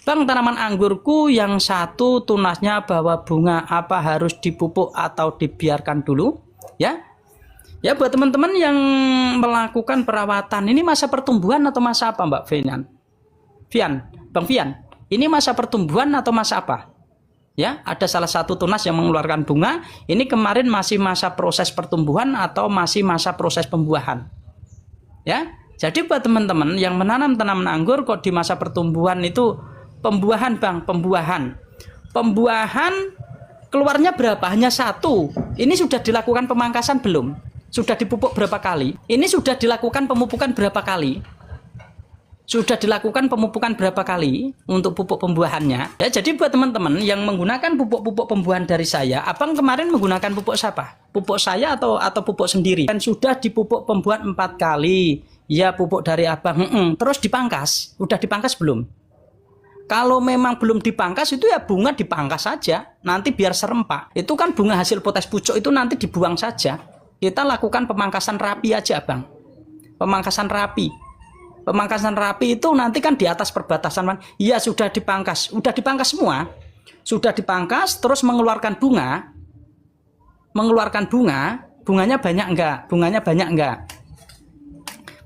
Bang, tanaman anggurku yang satu tunasnya bawa bunga, apa harus dipupuk atau dibiarkan dulu? Ya, ya buat teman-teman yang melakukan perawatan, ini masa pertumbuhan atau masa apa Mbak Bang Fian, ini masa pertumbuhan atau masa apa? Ya, ada salah satu tunas yang mengeluarkan bunga, ini kemarin masih masa proses pertumbuhan atau masih masa proses pembuahan? Ya, jadi buat teman-teman yang menanam tanaman anggur kok di masa pertumbuhan itu pembuahan Bang, pembuahan keluarnya berapa? Hanya satu. Ini sudah dilakukan pemangkasan belum? Sudah dipupuk berapa kali? Ini sudah dilakukan pemupukan berapa kali? Sudah dilakukan pemupukan berapa kali untuk pupuk pembuahannya? Ya, jadi buat teman-teman yang menggunakan pupuk-pupuk pembuahan dari saya, Abang kemarin menggunakan pupuk siapa? Pupuk saya atau pupuk sendiri? Dan sudah dipupuk pembuahan 4 kali. Ya, pupuk dari Abang. Terus dipangkas. Udah dipangkas belum? Kalau memang belum dipangkas itu ya bunga dipangkas saja. Nanti biar serempak. Itu kan bunga hasil potes pucuk itu nanti dibuang saja. Kita lakukan pemangkasan rapi aja Bang. Pemangkasan rapi. Pemangkasan rapi itu nanti kan di atas perbatasan Bang. Iya sudah dipangkas. Udah dipangkas semua. Sudah dipangkas terus mengeluarkan bunga. Mengeluarkan bunga. Bunganya banyak enggak? Bunganya banyak enggak?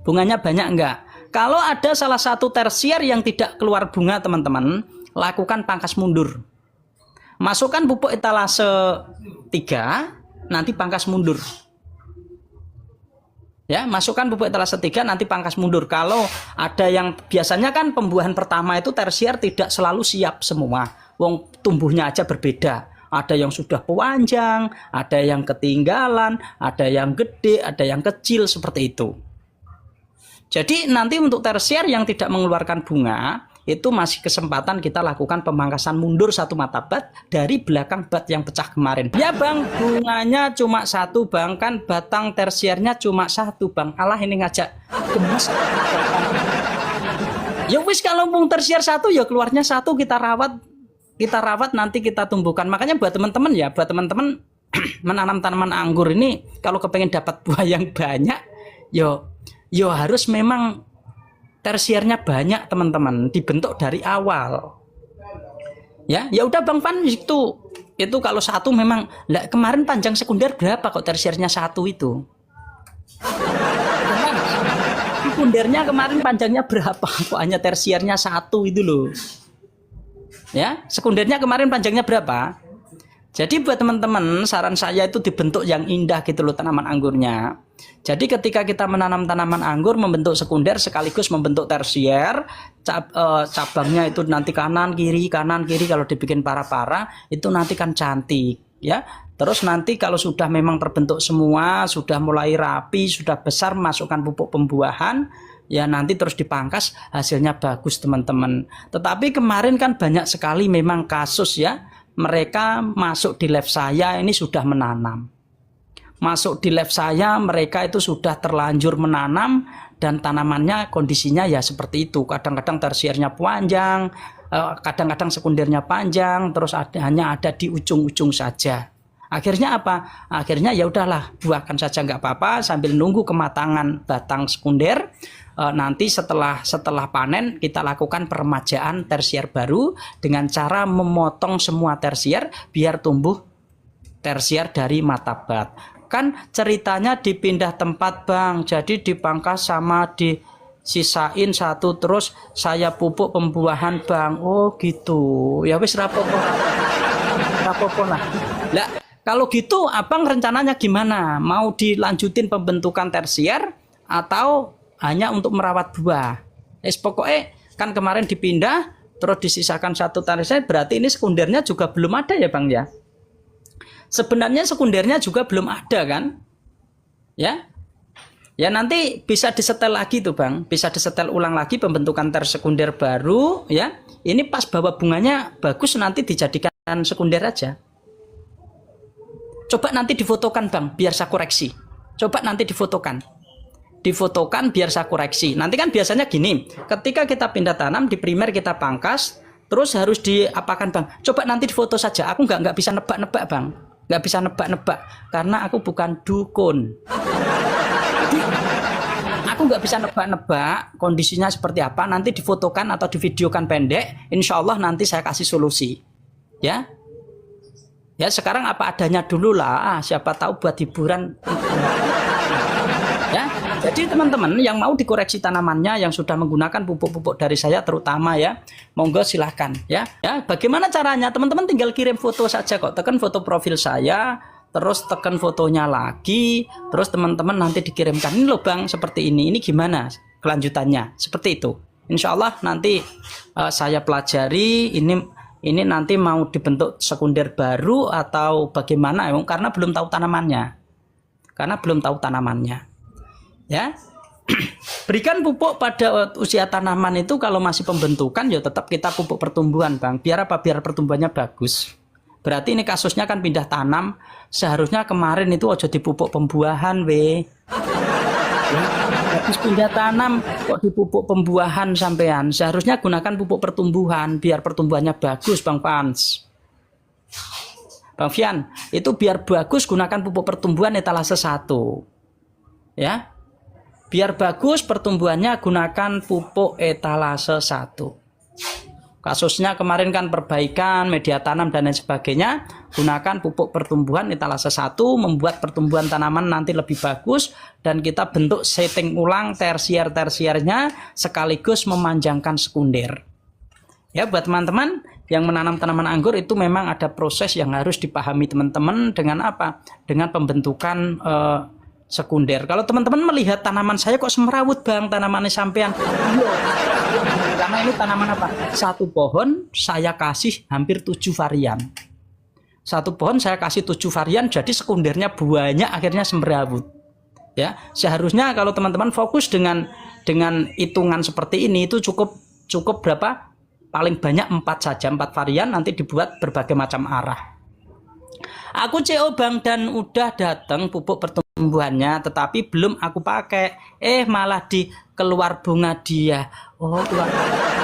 Bunganya banyak enggak? Kalau ada salah satu tersier yang tidak keluar bunga teman-teman, lakukan pangkas mundur. Masukkan pupuk etalase 3, nanti pangkas mundur. Ya, masukkan pupuk etalase 3, nanti pangkas mundur. Kalau ada yang biasanya kan pembuahan pertama itu tersier tidak selalu siap semua. Wong tumbuhnya aja berbeda. Ada yang sudah panjang, ada yang ketinggalan, ada yang gede, ada yang kecil seperti itu. Jadi nanti untuk tersier yang tidak mengeluarkan bunga, itu masih kesempatan kita lakukan pemangkasan mundur 1 mata bat dari belakang bat yang pecah kemarin. Ya Bang, bunganya cuma 1 Bang, kan batang tersiernya cuma 1 Bang. Alah ini ngajak gemes. Ya wis kalau bung tersier 1 ya keluarnya 1, kita rawat nanti kita tumbuhkan. Makanya buat teman-teman ya, buat teman-teman menanam tanaman anggur ini kalau kepengen dapat buah yang banyak, yo harus memang tersiernya banyak teman-teman, dibentuk dari awal. Ya udah Bang Fan itu kalau 1 memang lah, kemarin panjang sekunder berapa kok tersiernya 1 itu? Sekundernya kemarin panjangnya berapa kok hanya tersiernya 1 itu loh. Ya, sekundernya kemarin panjangnya berapa? Jadi buat teman-teman, saran saya itu dibentuk yang indah gitu loh tanaman anggurnya. Jadi ketika kita menanam tanaman anggur membentuk sekunder sekaligus membentuk tersier, cabangnya itu nanti kanan kiri kalau dibikin para-para itu nanti kan cantik ya. Terus nanti kalau sudah memang terbentuk semua, sudah mulai rapi, sudah besar, masukkan pupuk pembuahan, ya nanti terus dipangkas, hasilnya bagus teman-teman. Tetapi kemarin kan banyak sekali memang kasus ya, mereka masuk di live saya ini sudah menanam. Masuk di live saya mereka itu sudah terlanjur menanam dan tanamannya kondisinya ya seperti itu. Kadang-kadang tersiernya panjang, kadang-kadang sekundernya panjang, terus hanya ada di ujung-ujung saja. Akhirnya apa? Akhirnya ya udahlah, buahkan saja nggak apa-apa sambil nunggu kematangan batang sekunder. Nanti setelah panen kita lakukan peremajaan tersier baru dengan cara memotong semua tersier biar tumbuh tersier dari mata bat. Kan ceritanya dipindah tempat Bang, jadi dipangkas sama disisain 1 terus saya pupuk pembuahan Bang. Oh gitu. Ya wis rapopo lah. Lah kalau gitu Abang rencananya gimana? Mau dilanjutin pembentukan tersier atau hanya untuk merawat buah? Pokoknya kan kemarin dipindah terus disisakan 1 tersier, berarti ini sekundernya juga belum ada ya Bang ya? Sebenarnya sekundernya juga belum ada kan? Ya nanti bisa disetel lagi tuh Bang, bisa disetel ulang lagi pembentukan tersekunder baru ya. Ini pas bawa bunganya bagus nanti dijadikan sekunder aja. Coba nanti difotokan Bang, biar saya koreksi. Coba nanti difotokan biar saya koreksi. Nanti kan biasanya gini, ketika kita pindah tanam di primer kita pangkas, terus harus diapakan Bang? Coba nanti difoto saja. Aku nggak bisa nebak-nebak Bang. Nggak bisa nebak-nebak karena aku bukan dukun. Aku aku nggak bisa nebak-nebak kondisinya seperti apa. Nanti difotokan atau divideokan pendek. Insya Allah nanti saya kasih solusi. Ya, ya sekarang apa adanya dulu lah. Siapa tahu buat hiburan. Ya, jadi teman-teman yang mau dikoreksi tanamannya, yang sudah menggunakan pupuk-pupuk dari saya terutama ya, monggo silahkan ya. Ya, bagaimana caranya? Teman-teman tinggal kirim foto saja kok. Tekan foto profil saya. Terus tekan fotonya lagi, terus teman-teman nanti dikirimkan, ini loh bang seperti ini gimana kelanjutannya, seperti itu. Insya Allah nanti saya pelajari, ini nanti mau dibentuk sekunder baru atau bagaimana, karena belum tahu tanamannya, ya. Berikan pupuk pada usia tanaman itu kalau masih pembentukan ya tetap kita pupuk pertumbuhan bang, biar apa? Biar pertumbuhannya bagus. Berarti ini kasusnya kan pindah tanam. Seharusnya kemarin itu ojo dipupuk pembuahan ya, habis pindah tanam kok dipupuk pembuahan sampean. Seharusnya gunakan pupuk pertumbuhan biar pertumbuhannya bagus Bang Fans. Bang Fian, itu biar bagus gunakan pupuk pertumbuhan etalase 1. Ya. Biar bagus pertumbuhannya gunakan pupuk etalase 1. Kasusnya kemarin kan perbaikan media tanam dan lain sebagainya, gunakan pupuk pertumbuhan etalase 1, membuat pertumbuhan tanaman nanti lebih bagus, dan kita bentuk setting ulang tersier-tersiernya sekaligus memanjangkan sekunder. Ya, buat teman-teman yang menanam tanaman anggur itu memang ada proses yang harus dipahami teman-teman dengan apa? Dengan pembentukan sekunder. Kalau teman-teman melihat tanaman saya kok semerawut bang, tanamannya sampean. Karena ini tanaman apa? Satu pohon saya kasih hampir 7 varian. Satu pohon saya kasih 7 varian, jadi sekundernya banyak, akhirnya semerawut. Ya, seharusnya kalau teman-teman fokus dengan hitungan seperti ini itu cukup berapa? Paling banyak 4 saja, 4 varian nanti dibuat berbagai macam arah. Aku CO bang dan udah datang pupuk pertumbuhannya, tetapi belum aku pakai. Malah keluar bunga dia. Oh, keluar.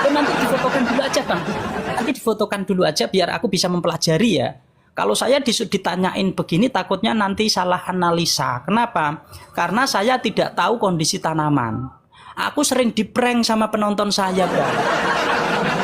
Nanti difotokan dulu aja bang. Nanti difotokan dulu aja biar aku bisa mempelajari ya. Kalau saya ditanyain begini takutnya nanti salah analisa. Kenapa? Karena saya tidak tahu kondisi tanaman. Aku sering diprank sama penonton saya bang.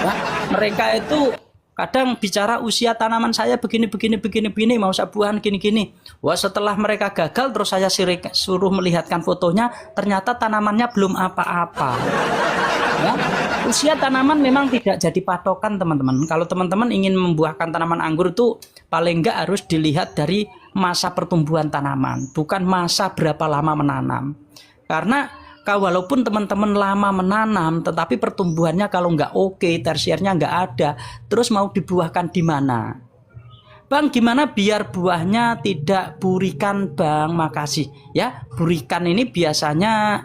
Nah, mereka itu kadang bicara usia tanaman saya begini, mau sabuhan gini. Wah, setelah mereka gagal terus saya suruh melihatkan fotonya, ternyata tanamannya belum apa-apa. Ya, usia tanaman memang tidak jadi patokan teman-teman. Kalau teman-teman ingin membuahkan tanaman anggur itu paling enggak harus dilihat dari masa pertumbuhan tanaman, bukan masa berapa lama menanam. Karena walaupun teman-teman lama menanam, tetapi pertumbuhannya kalau nggak oke, tersiernya nggak ada, terus mau dibuahkan di mana? Bang, gimana biar buahnya tidak burikan bang? Makasih. Ya, burikan ini biasanya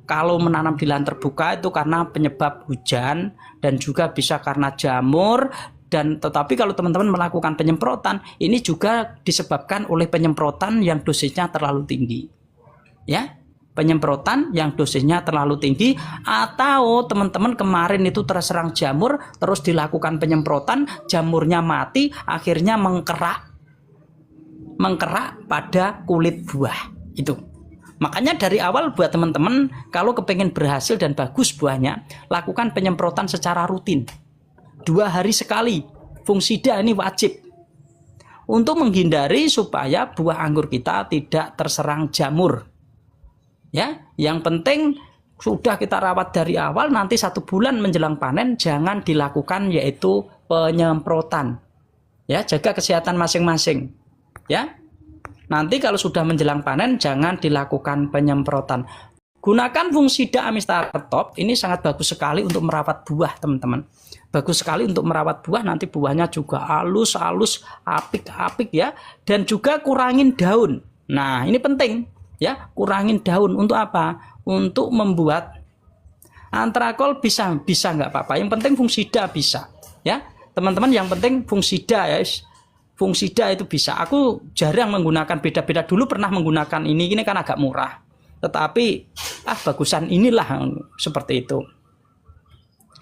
kalau menanam di lahan terbuka itu karena penyebab hujan dan juga bisa karena jamur. Dan tetapi kalau teman-teman melakukan penyemprotan, ini juga disebabkan oleh penyemprotan yang dosisnya terlalu tinggi. Ya. Penyemprotan yang dosisnya terlalu tinggi, atau teman-teman kemarin itu terserang jamur terus dilakukan penyemprotan, jamurnya mati, akhirnya mengkerak pada kulit buah itu. Makanya dari awal buat teman-teman kalau kepengen berhasil dan bagus buahnya, lakukan penyemprotan secara rutin 2 hari sekali. Fungsida ini wajib untuk menghindari supaya buah anggur kita tidak terserang jamur. Ya, yang penting sudah kita rawat dari awal, nanti 1 bulan menjelang panen jangan dilakukan yaitu penyemprotan. Ya, jaga kesehatan masing-masing. Ya. Nanti kalau sudah menjelang panen jangan dilakukan penyemprotan. Gunakan Fungsida Amistar Top, ini sangat bagus sekali untuk merawat buah, teman-teman. Bagus sekali untuk merawat buah, nanti buahnya juga halus, apik ya, dan juga kurangin daun. Nah, ini penting. Ya, kurangin daun untuk apa? Untuk membuat antrakol bisa nggak apa-apa. Yang penting Fungsida bisa. Ya, teman-teman, yang penting Fungsida ya. Fungsida itu bisa. Aku jarang menggunakan beda-beda. Dulu pernah menggunakan ini kan agak murah. Tetapi bagusan inilah seperti itu.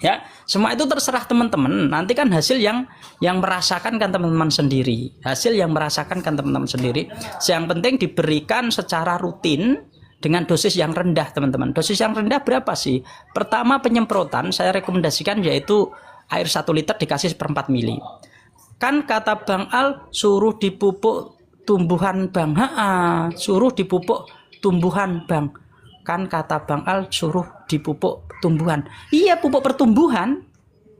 Ya, semua itu terserah teman-teman. Nanti kan hasil yang merasakan kan teman-teman sendiri. Hasil yang merasakan kan teman-teman sendiri. Yang penting diberikan secara rutin dengan dosis yang rendah, teman-teman. Dosis yang rendah berapa sih? Pertama, penyemprotan saya rekomendasikan yaitu air 1 liter dikasih 1/4 mili. Kan kata Bang Al suruh dipupuk tumbuhan Bang. Suruh dipupuk tumbuhan Bang. Kan kata Bang Al suruh dipupuk tumbuhan. Iya, pupuk pertumbuhan.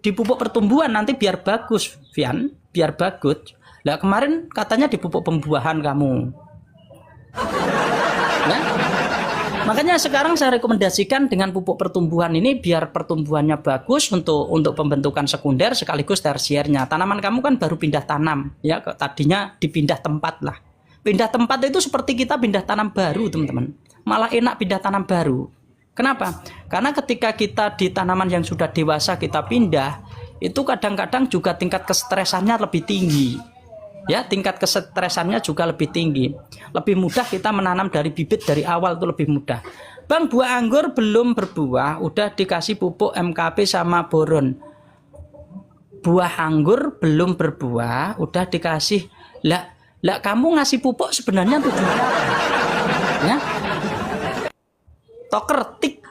Dipupuk pertumbuhan nanti biar bagus, Vian, biar bagus. Lah kemarin katanya dipupuk pembuahan kamu. Ya? Makanya sekarang saya rekomendasikan dengan pupuk pertumbuhan ini biar pertumbuhannya bagus untuk pembentukan sekunder sekaligus tersiernya. Tanaman kamu kan baru pindah tanam, ya tadinya dipindah tempat lah. Pindah tempat itu seperti kita pindah tanam baru, teman-teman. Malah enak pindah tanam baru. Kenapa? Karena ketika kita di tanaman yang sudah dewasa kita pindah, itu kadang-kadang juga tingkat kestresannya lebih tinggi. Ya, tingkat kestresannya juga lebih tinggi. Lebih mudah kita menanam dari bibit dari awal itu lebih mudah. Bang, buah anggur belum berbuah, udah dikasih pupuk MKP sama boron. Buah anggur belum berbuah, udah dikasih. Lah kamu ngasih pupuk sebenarnya tujuannya apa? Ya.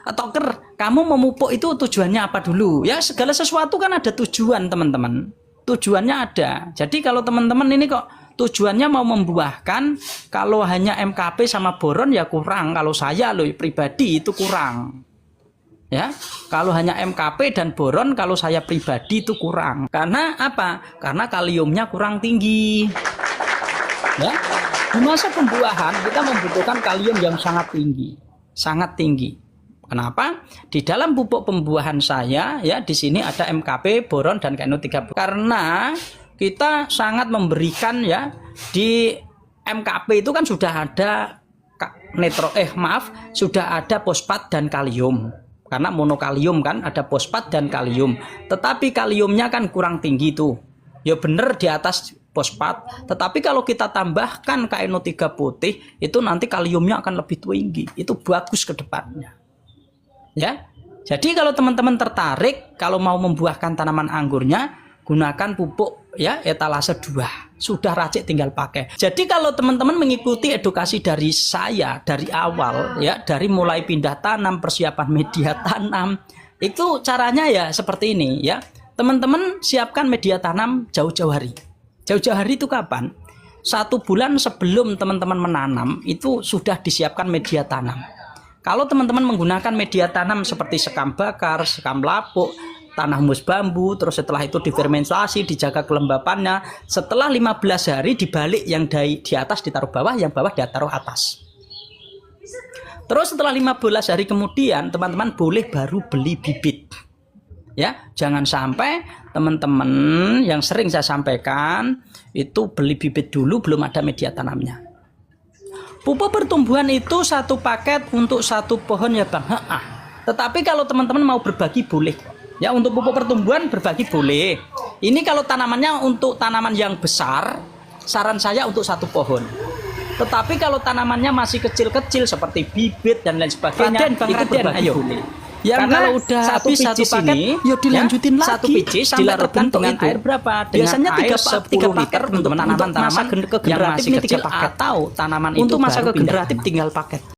Toker, kamu memupuk itu tujuannya apa dulu? Ya, segala sesuatu kan ada tujuan, teman-teman. Tujuannya ada. Jadi kalau teman-teman ini kok tujuannya mau membuahkan, kalau hanya MKP sama boron ya kurang. Kalau saya loh pribadi itu kurang. Ya, kalau hanya MKP dan boron kalau saya pribadi itu kurang. Karena apa? Karena kaliumnya kurang tinggi. Ya, di masa pembuahan kita membutuhkan kalium yang sangat tinggi, sangat tinggi. Kenapa? Di dalam pupuk pembuahan saya ya di sini ada MKP, boron dan KNO3. Karena kita sangat memberikan ya di MKP itu kan sudah ada sudah ada fosfat dan kalium. Karena monokalium kan ada fosfat dan kalium. Tetapi kaliumnya kan kurang tinggi tuh. Ya bener di atas fosfat. Tetapi kalau kita tambahkan KNO3 putih itu nanti kaliumnya akan lebih tinggi. Itu bagus ke depannya. Ya, jadi kalau teman-teman tertarik kalau mau membuahkan tanaman anggurnya gunakan pupuk ya etalase 2, sudah racik tinggal pakai. Jadi kalau teman-teman mengikuti edukasi dari saya dari awal ya, dari mulai pindah tanam, persiapan media tanam, itu caranya ya seperti ini ya. Teman-teman siapkan media tanam jauh-jauh hari. Jauh-jauh hari itu kapan? 1 bulan sebelum teman-teman menanam itu sudah disiapkan media tanam. Kalau teman-teman menggunakan media tanam seperti sekam bakar, sekam lapuk, tanah humus bambu, terus setelah itu difermentasi, dijaga kelembapannya, setelah 15 hari dibalik yang di atas ditaruh bawah, yang bawah ditaruh atas. Terus setelah 15 hari kemudian teman-teman boleh baru beli bibit. Ya, jangan sampai teman-teman yang sering saya sampaikan itu beli bibit dulu belum ada media tanamnya. Pupuk pertumbuhan itu 1 paket untuk 1 pohon ya Bang. Tetapi kalau teman-teman mau berbagi boleh. Ya, untuk pupuk pertumbuhan berbagi boleh. Ini kalau tanamannya untuk tanaman yang besar, saran saya untuk 1 pohon. Tetapi kalau tanamannya masih kecil-kecil seperti bibit dan lain sebagainya, itu berbagi boleh. Yang karena kalau udah habis 1 paket, ya dilanjutin lagi. 1 biji sampai terbentuk dengan air berapa? Biasanya 3 paket untuk tanaman-tanaman yang masih kecil atau tanaman itu untuk masa kegeneratif tinggal paket.